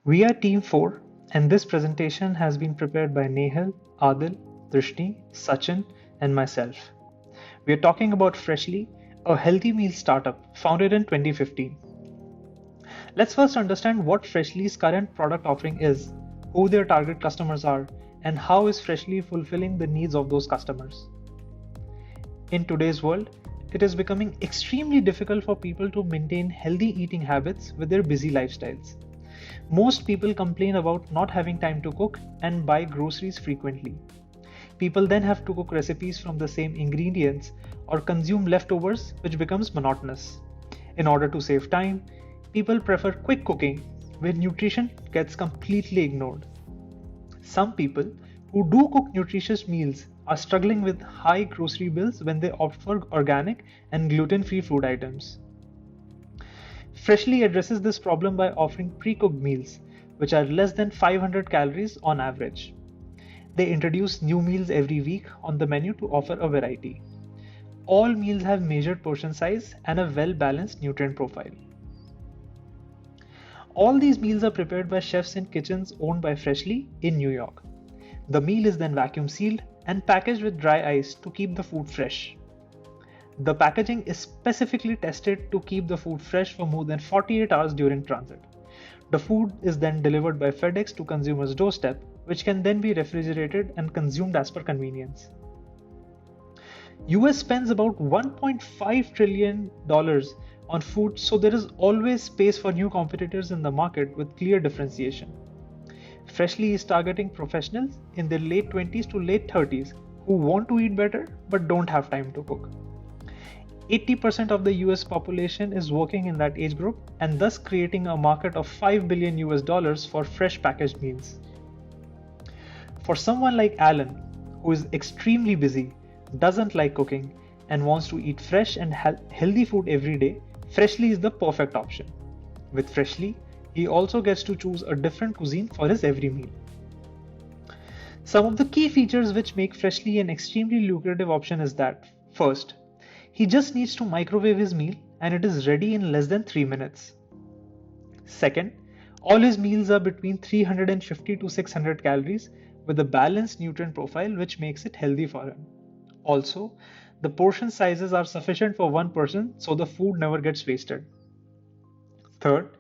We are Team 4, and this presentation has been prepared by Nehal, Adil, Drishti, Sachin, and myself. We are talking about Freshly, a healthy meal startup founded in 2015. Let's first understand what Freshly's current product offering is, who their target customers are, and how is Freshly fulfilling the needs of those customers. In today's world, it is becoming extremely difficult for people to maintain healthy eating habits with their busy lifestyles. Most people complain about not having time to cook and buy groceries frequently. People then have to cook recipes from the same ingredients or consume leftovers, which becomes monotonous. In order to save time, people prefer quick cooking, where nutrition gets completely ignored. Some people who do cook nutritious meals are struggling with high grocery bills when they opt for organic and gluten free food items. Freshly addresses this problem by offering pre-cooked meals, which are less than 500 calories on average. They introduce new meals every week on the menu to offer a variety. All meals have measured portion size and a well-balanced nutrient profile. All these meals are prepared by chefs in kitchens owned by Freshly in New York. The meal is then vacuum sealed and packaged with dry ice to keep the food fresh. The packaging is specifically tested to keep the food fresh for more than 48 hours during transit. The food is then delivered by FedEx to consumers' doorstep, which can then be refrigerated and consumed as per convenience. US spends about $1.5 trillion on food, so there is always space for new competitors in the market with clear differentiation. Freshly is targeting professionals in their late 20s to late 30s who want to eat better but don't have time to cook. 80% of the US population is working in that age group and thus creating a market of $5 billion US for fresh packaged meals. For someone like Alan, who is extremely busy, doesn't like cooking, and wants to eat fresh and healthy food every day, Freshly is the perfect option. With Freshly, he also gets to choose a different cuisine for his every meal. Some of the key features which make Freshly an extremely lucrative option is that, first, he just needs to microwave his meal and it is ready in less than 3 minutes. Second, all his meals are between 350 to 600 calories with a balanced nutrient profile which makes it healthy for him. Also, the portion sizes are sufficient for one person so the food never gets wasted. Third,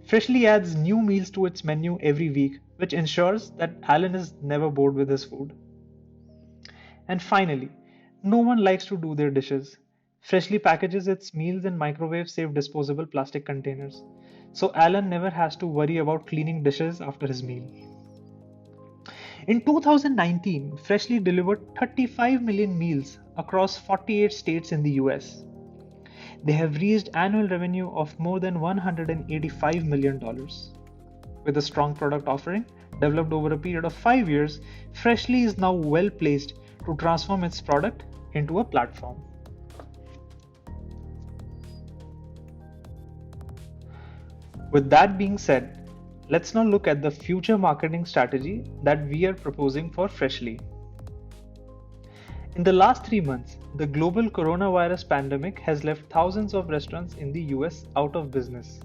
Freshly adds new meals to its menu every week, which ensures that Alan is never bored with his food. And finally, no one likes to do their dishes. Freshly packages its meals in microwave-safe disposable plastic containers, so Alan never has to worry about cleaning dishes after his meal. In 2019, Freshly delivered 35 million meals across 48 states in the US. They have reached annual revenue of more than $185 million. With a strong product offering developed over a period of 5 years, Freshly is now well placed to transform its product into a platform. With that being said, let's now look at the future marketing strategy that we are proposing for Freshly. In the last 3 months, the global coronavirus pandemic has left thousands of restaurants in the US out of business.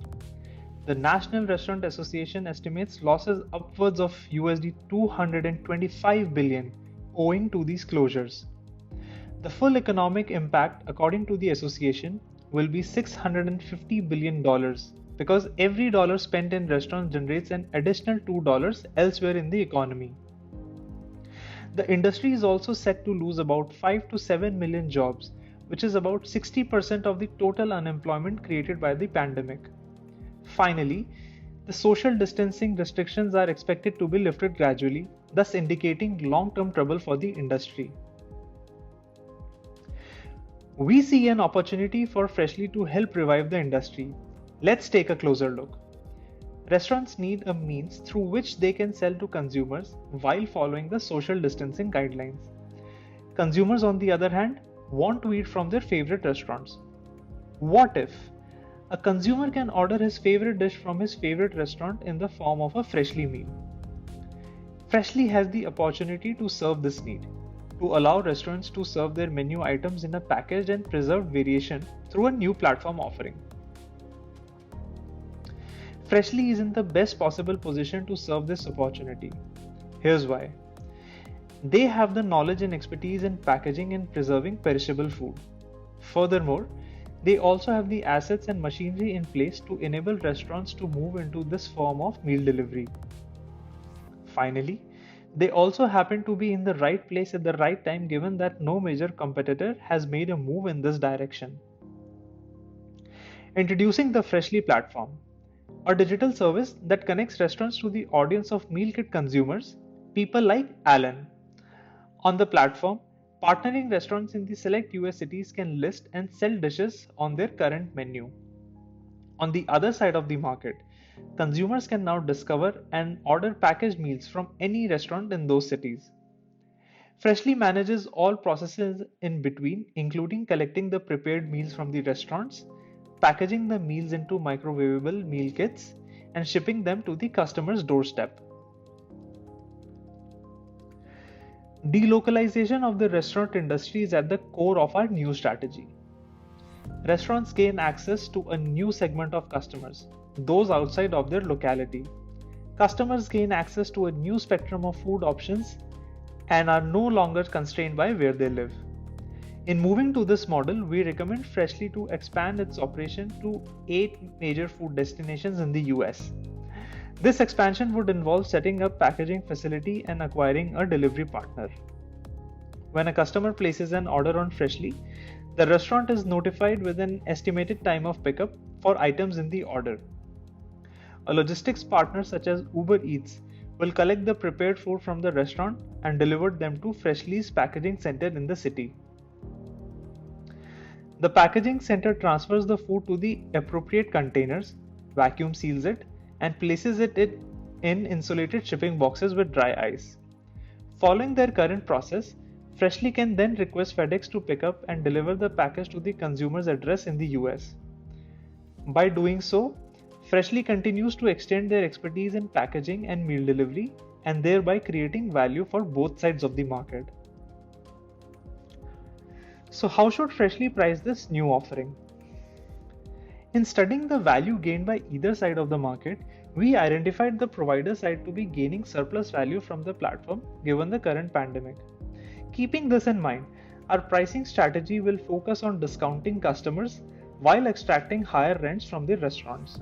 The National Restaurant Association estimates losses upwards of USD 225 billion owing to these closures. The full economic impact, according to the association, will be $650 billion because every dollar spent in restaurants generates an additional $2 elsewhere in the economy. The industry is also set to lose about 5 to 7 million jobs, which is about 60% of the total unemployment created by the pandemic. Finally, the social distancing restrictions are expected to be lifted gradually, thus indicating long-term trouble for the industry. We see an opportunity for Freshly to help revive the industry. Let's take a closer look. Restaurants need a means through which they can sell to consumers while following the social distancing guidelines. Consumers, on the other hand, want to eat from their favorite restaurants. What if a consumer can order his favorite dish from his favorite restaurant in the form of a Freshly meal? Freshly has the opportunity to serve this need, to allow restaurants to serve their menu items in a packaged and preserved variation through a new platform offering. Freshly is in the best possible position to serve this opportunity. Here's why. They have the knowledge and expertise in packaging and preserving perishable food. Furthermore, they also have the assets and machinery in place to enable restaurants to move into this form of meal delivery. Finally, they also happen to be in the right place at the right time given that no major competitor has made a move in this direction. Introducing the Freshly platform, a digital service that connects restaurants to the audience of meal kit consumers, people like Alan. On the platform, partnering restaurants in the select US cities can list and sell dishes on their current menu. On the other side of the market, consumers can now discover and order packaged meals from any restaurant in those cities. Freshly manages all processes in between, including collecting the prepared meals from the restaurants, packaging the meals into microwavable meal kits, and shipping them to the customer's doorstep. Delocalization of the restaurant industry is at the core of our new strategy. Restaurants gain access to a new segment of customers, those outside of their locality. Customers gain access to a new spectrum of food options and are no longer constrained by where they live. In moving to this model, we recommend Freshly to expand its operation to 8 major food destinations in the US. This expansion would involve setting up packaging facility and acquiring a delivery partner. When a customer places an order on Freshly, the restaurant is notified with an estimated time of pickup for items in the order. A logistics partner such as Uber Eats will collect the prepared food from the restaurant and deliver them to Freshly's packaging center in the city. The packaging center transfers the food to the appropriate containers, vacuum seals it, and places it in insulated shipping boxes with dry ice. Following their current process, Freshly can then request FedEx to pick up and deliver the package to the consumer's address in the US. By doing so, Freshly continues to extend their expertise in packaging and meal delivery and thereby creating value for both sides of the market. So how should Freshly price this new offering? In studying the value gained by either side of the market, we identified the provider side to be gaining surplus value from the platform given the current pandemic. Keeping this in mind, our pricing strategy will focus on discounting customers while extracting higher rents from the restaurants.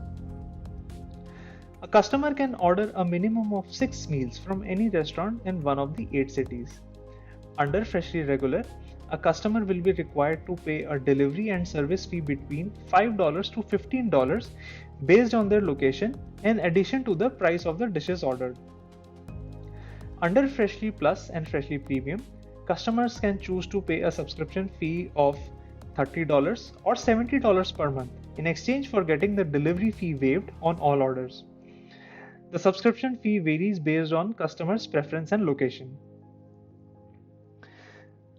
A customer can order a minimum of 6 meals from any restaurant in one of the 8 cities. Under Freshly Regular, a customer will be required to pay a delivery and service fee between $5 to $15 based on their location in addition to the price of the dishes ordered. Under Freshly Plus and Freshly Premium, customers can choose to pay a subscription fee of $30 or $70 per month in exchange for getting the delivery fee waived on all orders. The subscription fee varies based on customers' preference and location.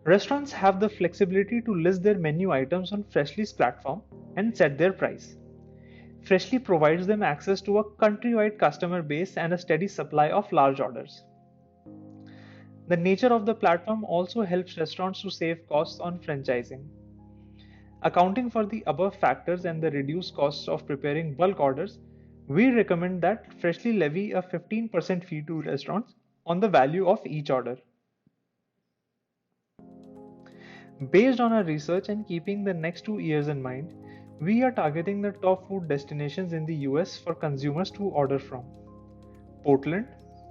Restaurants have the flexibility to list their menu items on Freshly's platform and set their price. Freshly provides them access to a countrywide customer base and a steady supply of large orders. The nature of the platform also helps restaurants to save costs on franchising. Accounting for the above factors and the reduced costs of preparing bulk orders, we recommend that Freshly levy a 15% fee to restaurants on the value of each order. Based on our research and keeping the next 2 years in mind, we are targeting the top food destinations in the US for consumers to order from: Portland,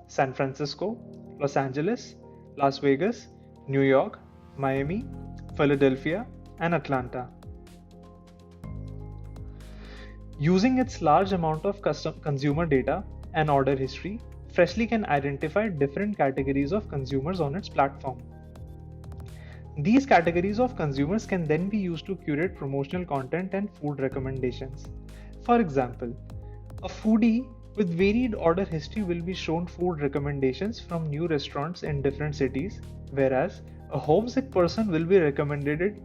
San Francisco, Los Angeles, Las Vegas, New York, Miami, Philadelphia, and Atlanta. Using its large amount of consumer data and order history, Freshly can identify different categories of consumers on its platform. These categories of consumers can then be used to curate promotional content and food recommendations. For example, a foodie with varied order history will be shown food recommendations from new restaurants in different cities, whereas a homesick person will be recommended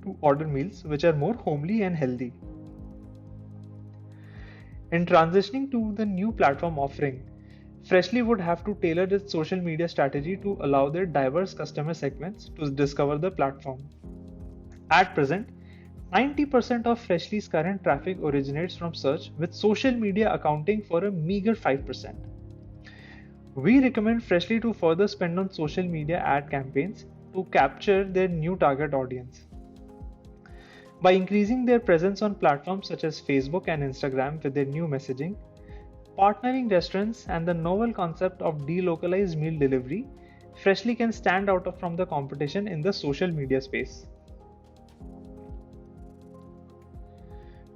to order meals which are more homely and healthy. In transitioning to the new platform offering, Freshly would have to tailor its social media strategy to allow their diverse customer segments to discover the platform. At present, 90% of Freshly's current traffic originates from search, with social media accounting for a meager 5%. We recommend Freshly to further spend on social media ad campaigns to capture their new target audience. By increasing their presence on platforms such as Facebook and Instagram with their new messaging, partnering restaurants, and the novel concept of delocalized meal delivery, Freshly can stand out from the competition in the social media space.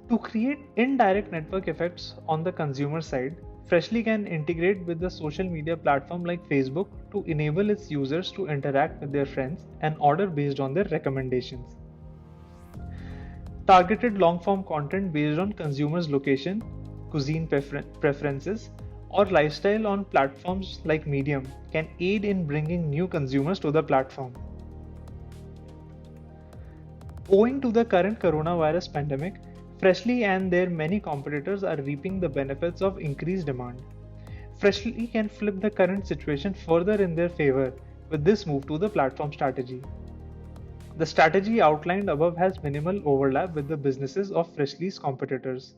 To create indirect network effects on the consumer side, Freshly can integrate with the social media platform like Facebook to enable its users to interact with their friends and order based on their recommendations. Targeted long form content based on consumers' location, cuisine preferences, or lifestyle on platforms like Medium can aid in bringing new consumers to the platform. Owing to the current coronavirus pandemic, Freshly and their many competitors are reaping the benefits of increased demand. Freshly can flip the current situation further in their favor with this move to the platform strategy. The strategy outlined above has minimal overlap with the businesses of Freshly's competitors.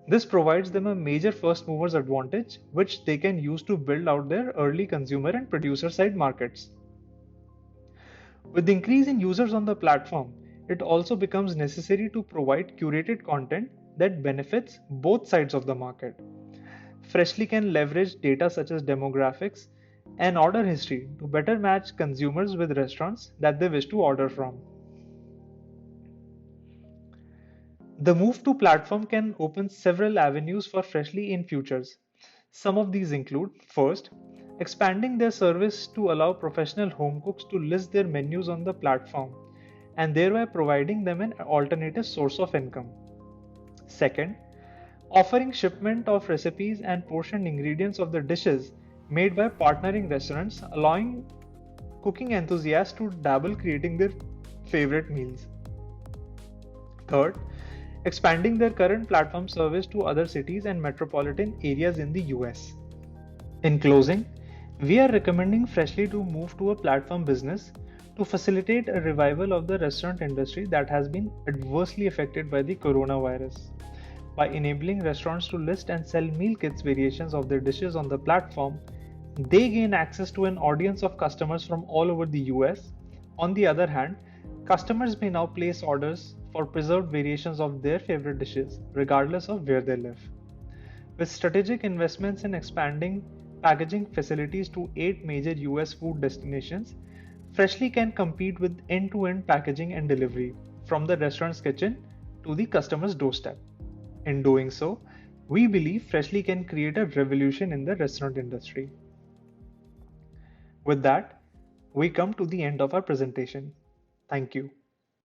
This provides them a major first mover's advantage, which they can use to build out their early consumer and producer side markets. With the increase in users on the platform, it also becomes necessary to provide curated content that benefits both sides of the market. Freshly can leverage data such as demographics and order history to better match consumers with restaurants that they wish to order from. The move to platform can open several avenues for Freshly in futures. Some of these include: first, expanding their service to allow professional home cooks to list their menus on the platform and thereby providing them an alternative source of income. Second, offering shipment of recipes and portioned ingredients of the dishes made by partnering restaurants, allowing cooking enthusiasts to dabble creating their favorite meals. Third, expanding their current platform service to other cities and metropolitan areas in the US. In closing, we are recommending Freshly to move to a platform business to facilitate a revival of the restaurant industry that has been adversely affected by the coronavirus. By enabling restaurants to list and sell meal kits variations of their dishes on the platform, they gain access to an audience of customers from all over the US. On the other hand, customers may now place orders for preserved variations of their favorite dishes, regardless of where they live. With strategic investments in expanding packaging facilities to 8 major US food destinations, Freshly can compete with end-to-end packaging and delivery, from the restaurant's kitchen to the customer's doorstep. In doing so, we believe Freshly can create a revolution in the restaurant industry. With that, we come to the end of our presentation. Thank you.